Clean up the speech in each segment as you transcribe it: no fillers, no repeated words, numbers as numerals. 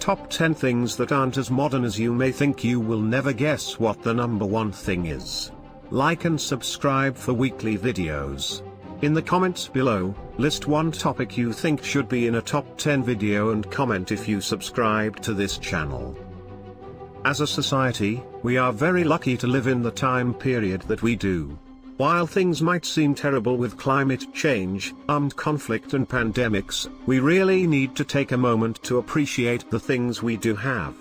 Top 10 things that aren't as modern as you may think. You will never guess what the number one thing is. Like and subscribe for weekly videos. In the comments below, list one topic you think should be in a top 10 video and comment if you subscribe to this channel. As a society, we are very lucky to live in the time period that we do. While things might seem terrible with climate change, armed conflict and pandemics, we really need to take a moment to appreciate the things we do have.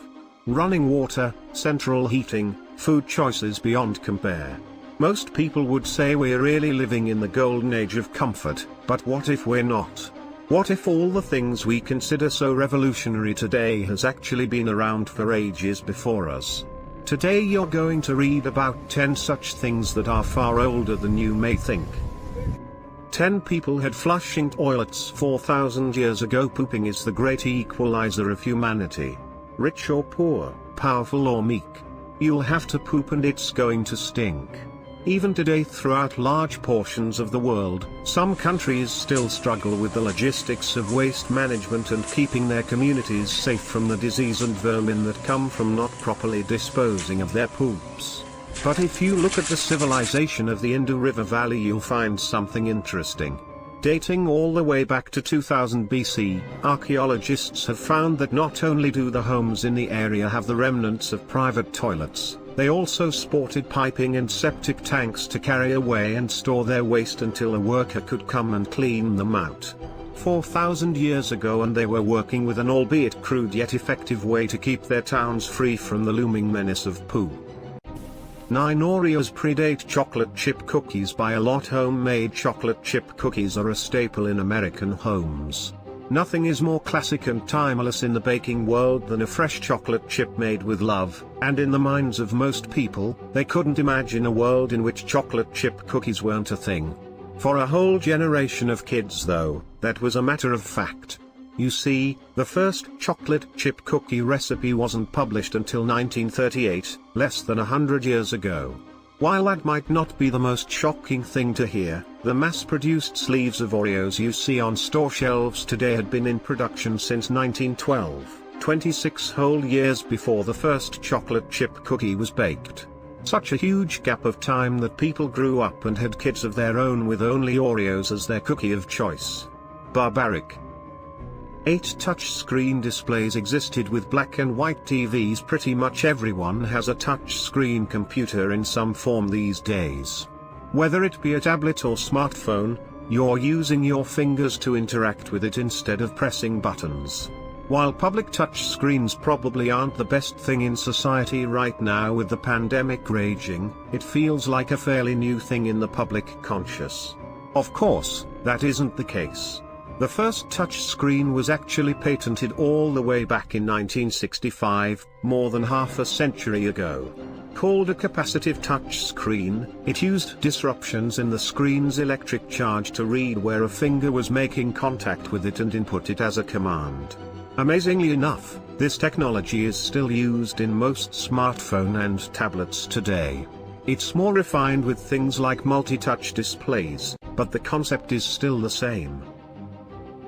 Running water, central heating, food choices beyond compare. Most people would say we're really living in the golden age of comfort, but what if we're not? What if all the things we consider so revolutionary today has actually been around for ages before us? Today you're going to read about 10 such things that are far older than you may think. 10 people had flushing toilets 4,000 years ago. Pooping is the great equalizer of humanity. Rich or poor, powerful or meek. You'll have to poop and it's going to stink. Even today, throughout large portions of the world, some countries still struggle with the logistics of waste management and keeping their communities safe from the disease and vermin that come from not properly disposing of their poops. But if you look at the civilization of the Indus River Valley, you'll find something interesting. Dating all the way back to 2000 BC, archaeologists have found that not only do the homes in the area have the remnants of private toilets, they also sported piping and septic tanks to carry away and store their waste until a worker could come and clean them out. 4,000 years ago, and they were working with an albeit crude yet effective way to keep their towns free from the looming menace of poo. 9 Oreos predate chocolate chip cookies by a lot. Homemade chocolate chip cookies are a staple in American homes. Nothing is more classic and timeless in the baking world than a fresh chocolate chip made with love, and in the minds of most people, they couldn't imagine a world in which chocolate chip cookies weren't a thing. For a whole generation of kids though, that was a matter of fact. You see, the first chocolate chip cookie recipe wasn't published until 1938, less than 100 years ago. While that might not be the most shocking thing to hear, the mass-produced sleeves of Oreos you see on store shelves today had been in production since 1912, 26 whole years before the first chocolate chip cookie was baked. Such a huge gap of time that people grew up and had kids of their own with only Oreos as their cookie of choice. Barbaric. 8 touch-screen displays existed with black and white TVs. Pretty much everyone has a touch-screen computer in some form these days. Whether it be a tablet or smartphone, you're using your fingers to interact with it instead of pressing buttons. While public touch screens probably aren't the best thing in society right now with the pandemic raging, it feels like a fairly new thing in the public conscious. Of course, that isn't the case. The first touch screen was actually patented all the way back in 1965, more than half a century ago. Called a capacitive touch screen, it used disruptions in the screen's electric charge to read where a finger was making contact with it and input it as a command. Amazingly enough, this technology is still used in most smartphone and tablets today. It's more refined with things like multi-touch displays, but the concept is still the same.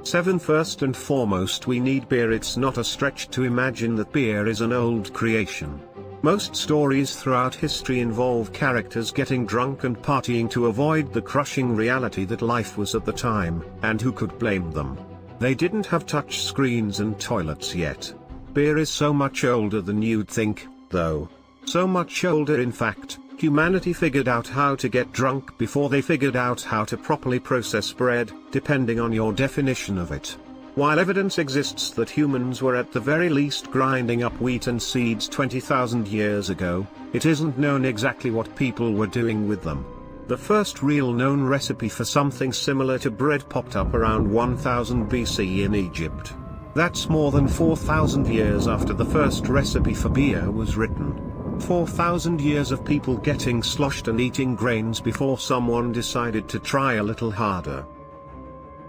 7 First and foremost, we need beer. It's not a stretch to imagine that beer is an old creation. Most stories throughout history involve characters getting drunk and partying to avoid the crushing reality that life was at the time, and who could blame them? They didn't have touch screens and toilets yet. Beer is so much older than you'd think, though. So much older, in fact, humanity figured out how to get drunk before they figured out how to properly process bread, depending on your definition of it. While evidence exists that humans were at the very least grinding up wheat and seeds 20,000 years ago, it isn't known exactly what people were doing with them. The first real known recipe for something similar to bread popped up around 1000 BC in Egypt. That's more than 4,000 years after the first recipe for beer was written. 4,000 years of people getting sloshed and eating grains before someone decided to try a little harder.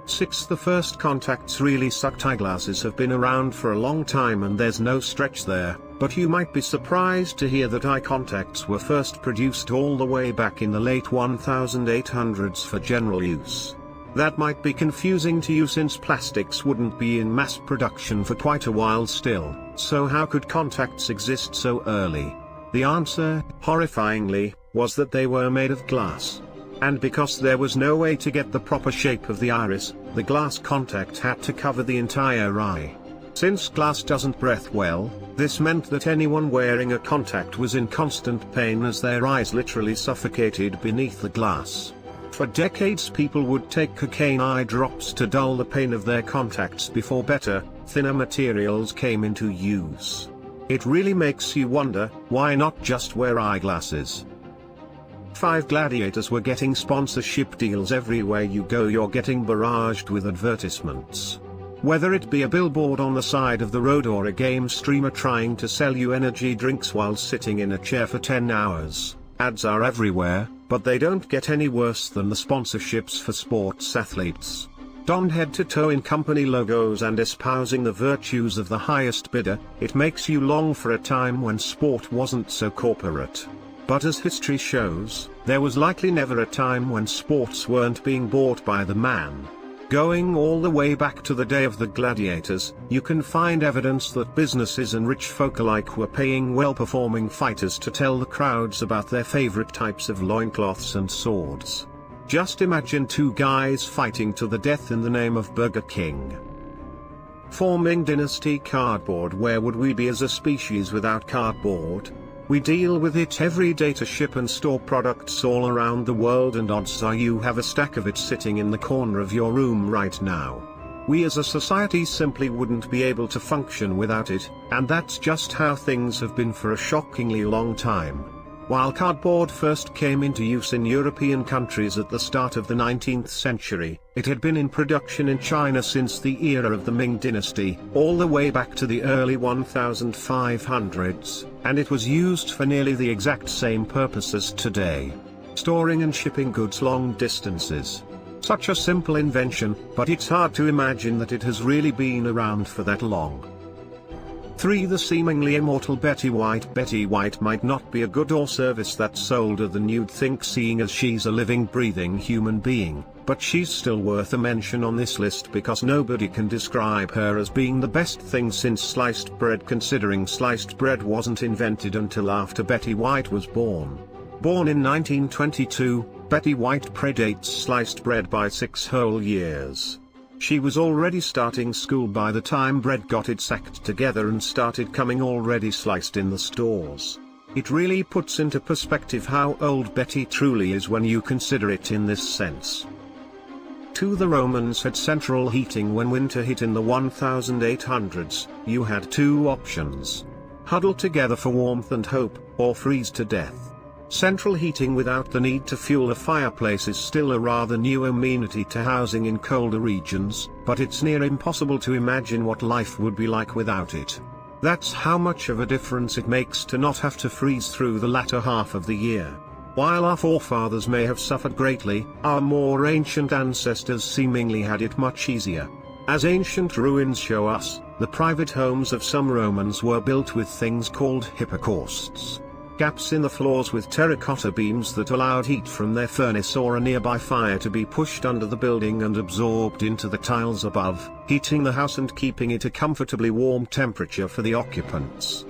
6. The first contacts really sucked. Eyeglasses have been around for a long time and there's no stretch there, but you might be surprised to hear that eye contacts were first produced all the way back in the late 1800s for general use. That might be confusing to you since plastics wouldn't be in mass production for quite a while still, So how could contacts exist so early? The answer, horrifyingly, was that they were made of glass. And because there was no way to get the proper shape of the iris, the glass contact had to cover the entire eye. Since glass doesn't breathe well, this meant that anyone wearing a contact was in constant pain as their eyes literally suffocated beneath the glass. For decades people would take cocaine eye drops to dull the pain of their contacts before better, thinner materials came into use. It really makes you wonder, why not just wear eyeglasses? 5 gladiators were getting sponsorship deals everywhere you go. You're getting barraged with advertisements. Whether it be a billboard on the side of the road or a game streamer trying to sell you energy drinks while sitting in a chair for 10 hours, ads are everywhere, but they don't get any worse than the sponsorships for sports athletes. Donned head to toe in company logos and espousing the virtues of the highest bidder, it makes you long for a time when sport wasn't so corporate. But as history shows, there was likely never a time when sports weren't being bought by the man. Going all the way back to the day of the gladiators, you can find evidence that businesses and rich folk alike were paying well-performing fighters to tell the crowds about their favorite types of loincloths and swords. Just imagine 2 guys fighting to the death in the name of Burger King. For Ming Dynasty cardboard. Where would we be as a species without cardboard? We deal with it every day to ship and store products all around the world, and odds are you have a stack of it sitting in the corner of your room right now. We as a society simply wouldn't be able to function without it, and that's just how things have been for a shockingly long time. While cardboard first came into use in European countries at the start of the 19th century, it had been in production in China since the era of the Ming Dynasty, all the way back to the early 1500s, and it was used for nearly the exact same purpose as today: storing and shipping goods long distances. Such a simple invention, but it's hard to imagine that it has really been around for that long. 3. The seemingly immortal Betty White. Betty White might not be a good or service that's older than you'd think, seeing as she's a living, breathing human being, but she's still worth a mention on this list because nobody can describe her as being the best thing since sliced bread, considering sliced bread wasn't invented until after Betty White was born. Born in 1922, Betty White predates sliced bread by 6 whole years. She was already starting school by the time bread got its act together and started coming already sliced in the stores. It really puts into perspective how old Betty truly is when you consider it in this sense. 2. The Romans had central heating. When winter hit in the 1800s, you had 2 options: huddle together for warmth and hope, or freeze to death. Central heating without the need to fuel a fireplace is still a rather new amenity to housing in colder regions, but it's near impossible to imagine what life would be like without it. That's how much of a difference it makes to not have to freeze through the latter half of the year. While our forefathers may have suffered greatly, our more ancient ancestors seemingly had it much easier. As ancient ruins show us, the private homes of some Romans were built with things called hypocausts. Gaps in the floors with terracotta beams that allowed heat from their furnace or a nearby fire to be pushed under the building and absorbed into the tiles above, heating the house and keeping it a comfortably warm temperature for the occupants.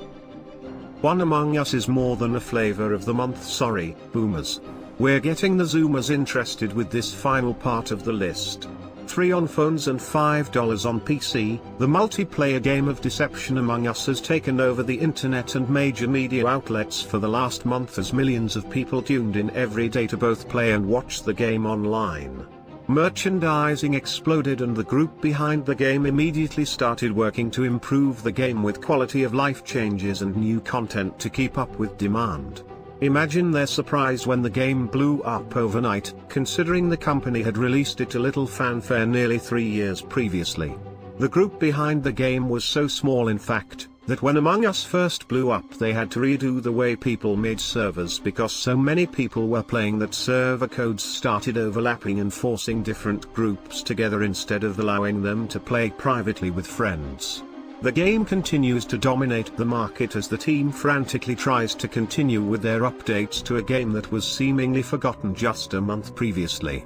One among us is more than a flavor of the month. Sorry, boomers. We're getting the zoomers interested with this final part of the list. 3 on phones and $5 on PC. The multiplayer game of Deception Among Us has taken over the internet and major media outlets for the last month as millions of people tuned in every day to both play and watch the game online. Merchandising exploded and the group behind the game immediately started working to improve the game with quality of life changes and new content to keep up with demand. Imagine their surprise when the game blew up overnight, considering the company had released it to little fanfare nearly 3 years previously. The group behind the game was so small, in fact, that when Among Us first blew up they had to redo the way people made servers because so many people were playing that server codes started overlapping and forcing different groups together instead of allowing them to play privately with friends. The game continues to dominate the market as the team frantically tries to continue with their updates to a game that was seemingly forgotten just a month previously.